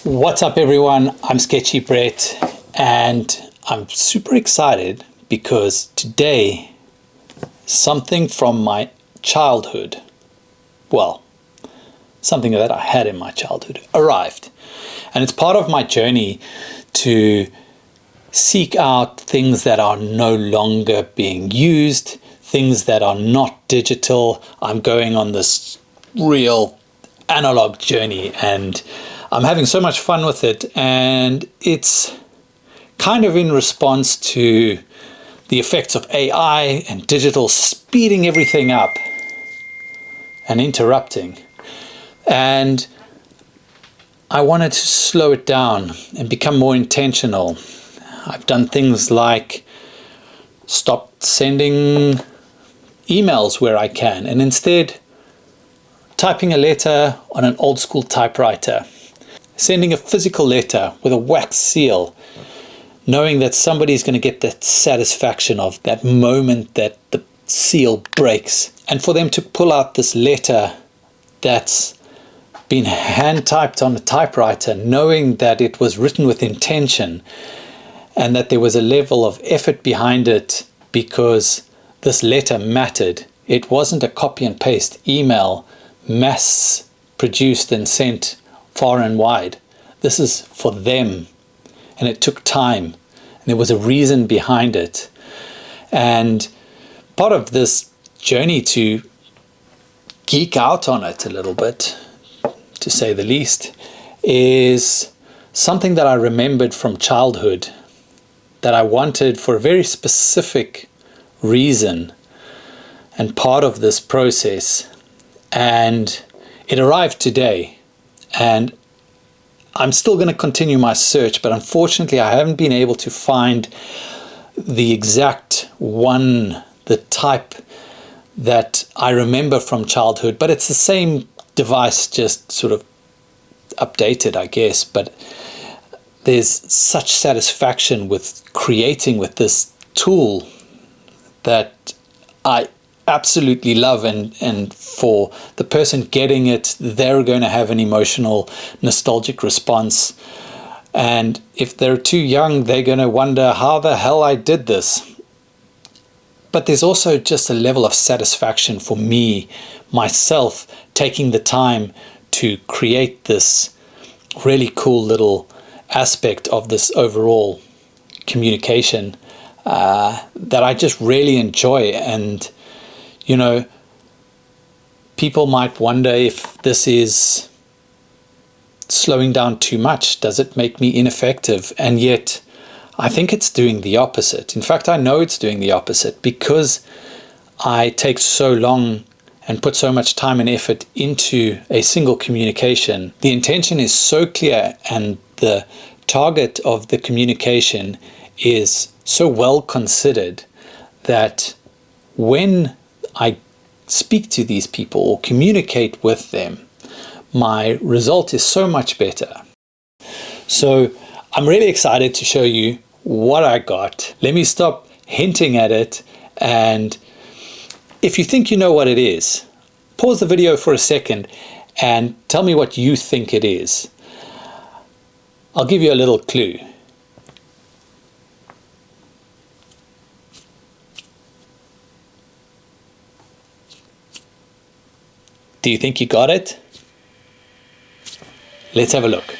What's up everyone, I'm Sketchy Brett and I'm super excited because today something from my childhood, well, something that I had in my childhood arrived. And it's part of my journey to seek out things that are no longer being used, things that are not digital. I'm going on this real analog journey and I'm having so much fun with it, and it's kind of in response to the effects of AI and digital speeding everything up and interrupting. And I wanted to slow it down and become more intentional. I've done things like stop sending emails where I can and instead typing a letter on an old school typewriter. Sending a physical letter with a wax seal, knowing that somebody's going to get that satisfaction of that moment that the seal breaks, and for them to pull out this letter that's been hand typed on a typewriter, knowing that it was written with intention and that there was a level of effort behind it because this letter mattered. It wasn't a copy and paste email mass produced and sent far and wide. This is for them, and it took time, and there was a reason behind it. And part of this journey to geek out on it a little bit, to say the least, is something that I remembered from childhood that I wanted for a very specific reason and part of this process, and it arrived today. And I'm still going to continue my search, but unfortunately I haven't been able to find the exact one, the type that I remember from childhood, but it's the same device, just sort of updated, I guess. But there's such satisfaction with creating with this tool that I absolutely love, and for the person getting it, they're going to have an emotional nostalgic response, and if they're too young, they're going to wonder how the hell I did this. But there's also just a level of satisfaction for me myself taking the time to create this really cool little aspect of this overall communication that I just really enjoy. And you know, people might wonder if this is slowing down too much. Does it make me ineffective? And yet, I think it's doing the opposite. In fact, I know it's doing the opposite because I take so long and put so much time and effort into a single communication. The intention is so clear and the target of the communication is so well considered that when I speak to these people or communicate with them, my result is so much better. So I'm really excited to show you what I got. Let me stop hinting at it, and if you think you know what it is, pause the video for a second and tell me what you think it is. I'll give you a little clue. Do you think you got it? Let's have a look.